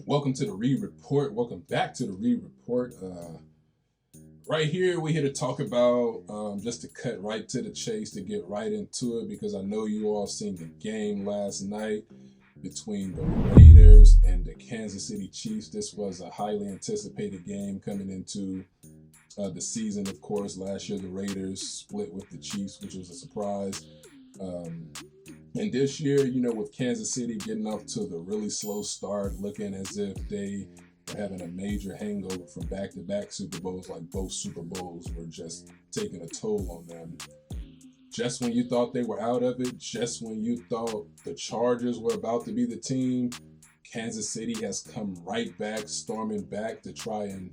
Welcome to the Reed Report. Welcome back to the Reed Report. Right here, we're here to talk about, just to cut right to the chase, to get right into it, because I know you all seen the game last night between the Raiders and the Kansas City Chiefs. This was a highly anticipated game coming into the season. Of course, last year the Raiders split with the Chiefs, which was a surprise. And this year, with Kansas City getting off to the really slow start, looking as if they were having a major hangover from back-to-back Super Bowls, like both Super Bowls were just taking a toll on them. Just when you thought they were out of it, just when you thought the Chargers were about to be the team, Kansas City has come right back, storming back to try and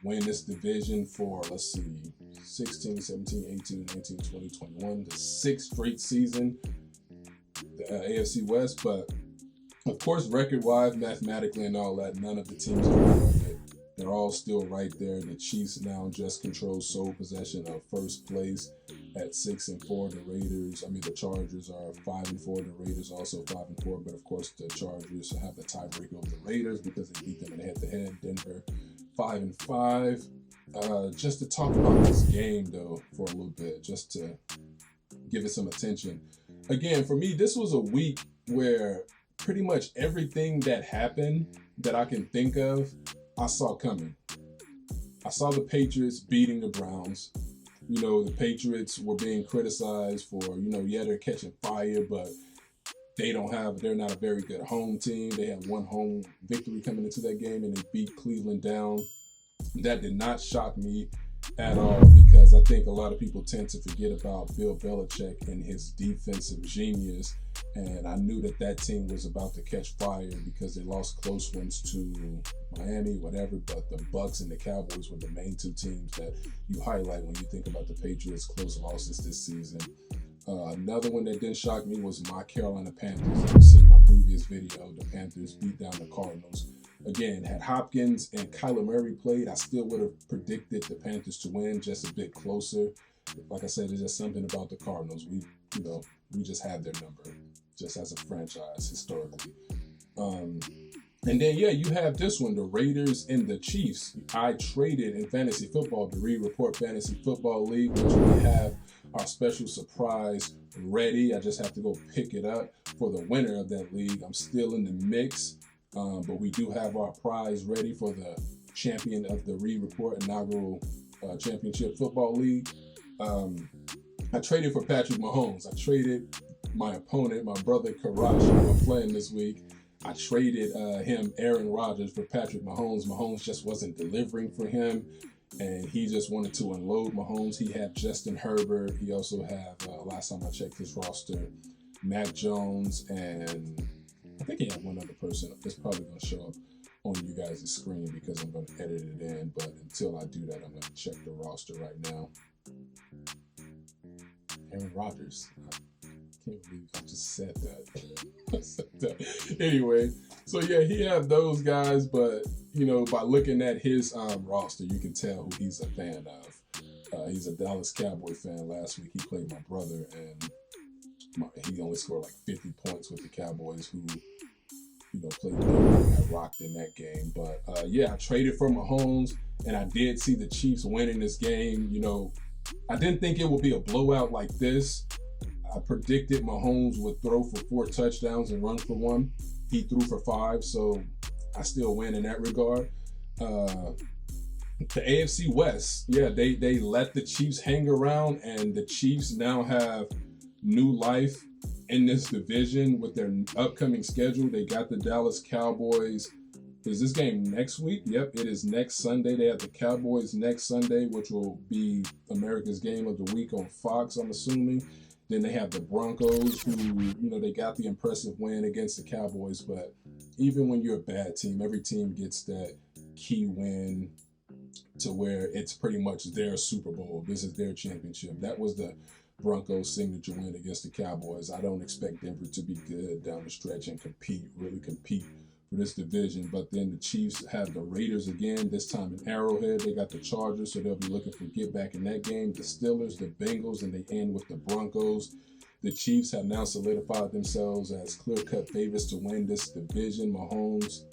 win this division for, 16, 17, 18, 19, 20, 21, the sixth straight season. The AFC West, but of course, record-wise, mathematically, and all that, none of the teams are out it. They're all still right there. The Chiefs now just control sole possession of first place at 6-4. The Chargers are 5-4. The Raiders also 5-4, but of course, the Chargers have the tiebreaker over the Raiders because they beat them in head-to-head. Denver 5-5. Just to talk about this game, though, for a little bit, just to give it some attention. Again, for me, this was a week where pretty much everything that happened that I can think of, I saw coming. I saw the Patriots beating the Browns. The Patriots were being criticized for, they're catching fire, but they're not a very good home team. They had one home victory coming into that game, and they beat Cleveland down. That did not shock me at all, because I think a lot of people tend to forget about Bill Belichick and his defensive genius, and I knew that team was about to catch fire because they lost close ones to Miami, whatever, but the Bucs and the Cowboys were the main two teams that you highlight when you think about the Patriots' close losses this season. Another one that didn't shock me was my Carolina Panthers. If you've seen my previous video, the Panthers beat down the Cardinals. Again, had Hopkins and Kyler Murray played, I still would have predicted the Panthers to win, just a bit closer. Like I said, there's just something about the Cardinals. We just have their number, just as a franchise historically. And then, you have this one, the Raiders and the Chiefs. I traded in fantasy football, the Reed Report Fantasy Football League, which we have our special surprise ready. I just have to go pick it up for the winner of that league. I'm still in the mix. But we do have our prize ready for the champion of the Reed Report inaugural championship football league. I traded for Patrick Mahomes. I traded my opponent, my brother Karash, who I'm playing this week. I traded him, Aaron Rodgers, for Patrick Mahomes. Mahomes just wasn't delivering for him, and he just wanted to unload Mahomes. He had Justin Herbert. He also had, last time I checked his roster, Mac Jones, and I think he had one other person. It's probably going to show up on you guys' screen because I'm going to edit it in. But until I do that, I'm going to check the roster right now. Aaron Rodgers. I can't believe I just said that. Anyway, so he had those guys. But, by looking at his roster, you can tell who he's a fan of. He's a Dallas Cowboy fan. Last week, he played my brother, and he only scored like 50 points with the Cowboys, who, played and got rocked in that game. But, I traded for Mahomes, and I did see the Chiefs winning this game. I didn't think it would be a blowout like this. I predicted Mahomes would throw for 4 touchdowns and run for 1. He threw for 5, so I still win in that regard. The AFC West, they let the Chiefs hang around, and the Chiefs now have new life in this division with their upcoming schedule. They got the Dallas Cowboys. Is this game next week? Yep, it is next Sunday. They have the Cowboys next Sunday, which will be America's Game of the Week on Fox, I'm assuming. Then they have the Broncos, who, they got the impressive win against the Cowboys. But even when you're a bad team, every team gets that key win to where it's pretty much their Super Bowl. This is their championship. That was the Broncos' signature win against the Cowboys. I don't expect Denver to be good down the stretch and really compete for this division. But then the Chiefs have the Raiders again, this time in Arrowhead. They got the Chargers, so they'll be looking for get back in that game. The Steelers, the Bengals, and they end with the Broncos. The Chiefs have now solidified themselves as clear-cut favorites to win this division. Mahomes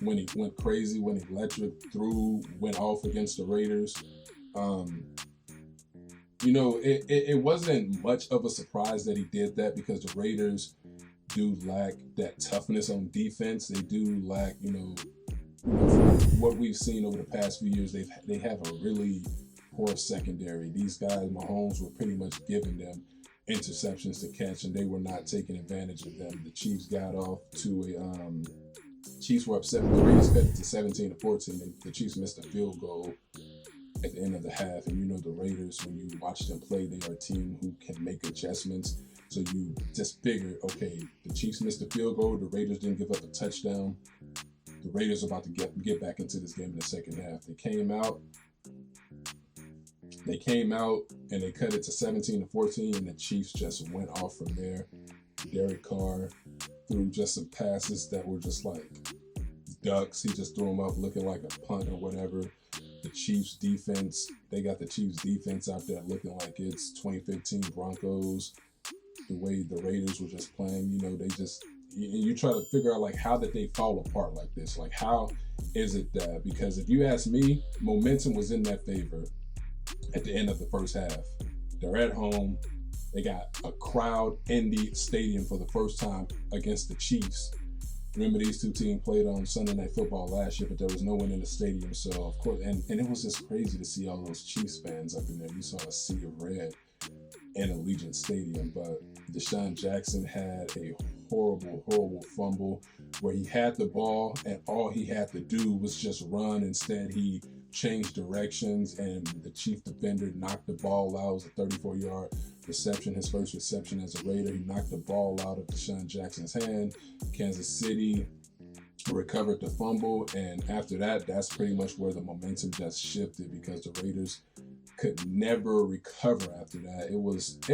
when he went crazy, when electric went off against the Raiders. It wasn't much of a surprise that he did that because the Raiders do lack that toughness on defense. They do lack, what we've seen over the past few years. They have a really poor secondary. These guys, Mahomes, were pretty much giving them interceptions to catch, and they were not taking advantage of them. The Chiefs got off to Chiefs were up 7. The Raiders cut it to 17-14. The Chiefs missed a field goal at the end of the half, and the Raiders, when you watch them play, they are a team who can make adjustments. So you just figure, okay, the Chiefs missed a field goal, the Raiders didn't give up a touchdown. The Raiders are about to get back into this game in the second half. They came out and they cut it to 17-14, and the Chiefs just went off from there. Derek Carr threw just some passes that were just like ducks. He just threw them up looking like a punt or whatever. The Chiefs defense, they got the Chiefs defense out there looking like it's 2015 Broncos. The way the Raiders were just playing, you try to figure out, like, how did they fall apart like this? Like, how is it that? Because if you ask me, momentum was in their favor at the end of the first half. They're at home. They got a crowd in the stadium for the first time against the Chiefs. Remember, these two teams played on Sunday Night Football last year, but there was no one in the stadium. So, of course, and it was just crazy to see all those Chiefs fans up in there. You saw a sea of red in Allegiant Stadium. But Deshaun Jackson had a horrible, horrible fumble where he had the ball and all he had to do was just run. Instead, he changed directions, and the Chief defender knocked the ball out. It was a 34-yard reception, his first reception as a Raider. He knocked the ball out of Deshaun Jackson's hand. Kansas City recovered the fumble, and after that, that's pretty much where the momentum just shifted because the Raiders could never recover after that. It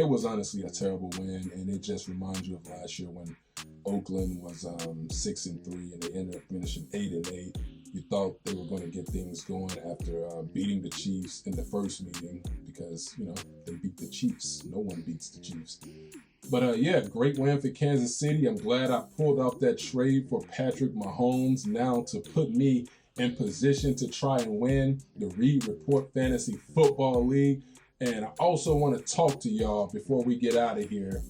was honestly a terrible win, and it just reminds you of last year when Oakland was 6-3 and they ended up finishing 8-8. You thought they were going to get things going after beating the Chiefs in the first meeting because, they beat the Chiefs. No one beats the Chiefs. But, great win for Kansas City. I'm glad I pulled off that trade for Patrick Mahomes now to put me in position to try and win the Reed Report Fantasy Football League. And I also want to talk to y'all before we get out of here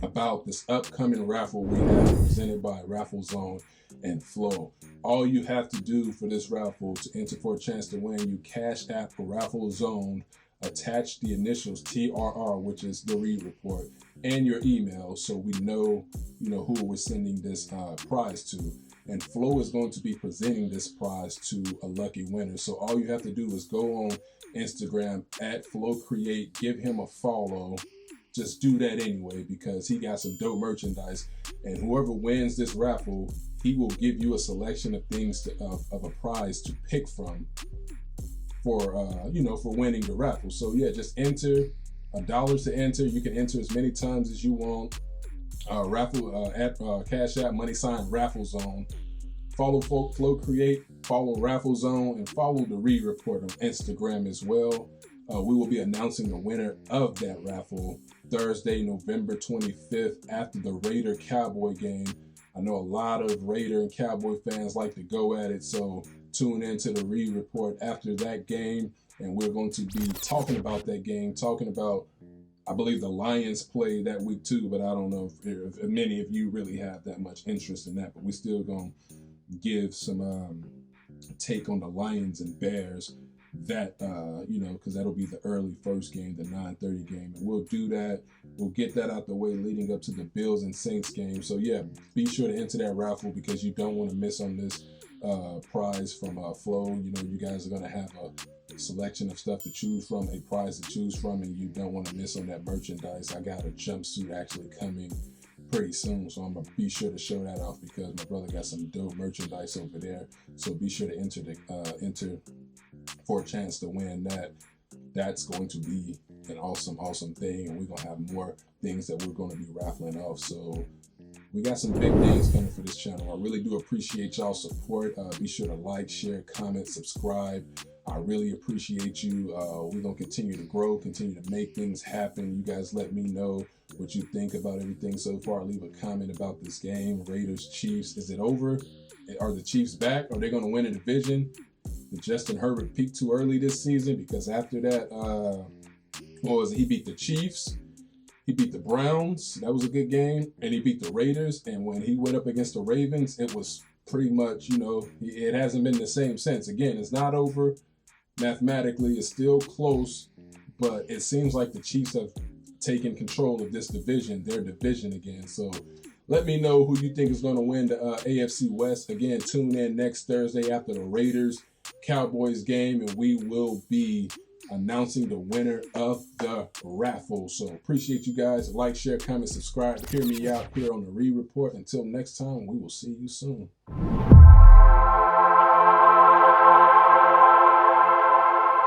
about this upcoming raffle we have presented by RAFFLEZONED and Flow. All you have to do for this raffle to enter for a chance to win, you cash app for RAFFLEZONED, attach the initials TRR, which is the Reed Report, and your email so we know, who we're sending this prize to. And Flow is going to be presenting this prize to a lucky winner. So all you have to do is go on Instagram at FlowCreate, give him a follow. Just do that anyway because he got some dope merchandise. And whoever wins this raffle, he will give you a selection of things of a prize to pick from for winning the raffle. So yeah, just enter $1 to enter. You can enter as many times as you want. Raffle at Cash App _RAFFLEZONED. Follow Flow Create, follow RAFFLEZONED, and follow the Reed Report on Instagram as well. We will be announcing the winner of that raffle Thursday, November 25th after the Raider Cowboy game. I know a lot of Raider and Cowboy fans like to go at it, so tune into the Reed Report after that game, and we're going to be talking about that game, talking about, I believe the Lions play that week too, but I don't know if many of you really have that much interest in that, but we're still going to give some take on the Lions and Bears that, because that'll be the early first game, the 9:30 game, and we'll do that. We'll get that out the way leading up to the Bills and Saints game. So yeah, be sure to enter that raffle because you don't want to miss on this prize from Flow. You guys are going to have a selection of stuff to choose from, a prize to choose from, and you don't want to miss on that merchandise. I got a jumpsuit actually coming pretty soon, so I'm gonna be sure to show that off because my brother got some dope merchandise over there. So be sure to enter for a chance to win that. That's going to be an awesome thing, and we're gonna have more things that we're going to be raffling off. So we got some big things coming for this channel. I really do appreciate y'all's support. Be sure to like, share, comment, subscribe. I really appreciate you. We're going to continue to grow, continue to make things happen. You guys let me know what you think about everything so far. Leave a comment about this game. Raiders, Chiefs. Is it over? Are the Chiefs back? Are they going to win a division? Did Justin Herbert peak too early this season? Because after that, what was it? He beat the Chiefs. He beat the Browns. That was a good game. And he beat the Raiders. And when he went up against the Ravens, it was pretty much, it hasn't been the same since. Again, it's not over. Mathematically, it's still close. But it seems like the Chiefs have taken control of this division, their division again. So let me know who you think is going to win the AFC West. Again, tune in next Thursday after the Raiders Cowboys game, and we will be announcing the winner of the raffle. So appreciate you guys. Like, share, comment, subscribe. Hear me out here on the Reed Report. Until next time, we will see you soon.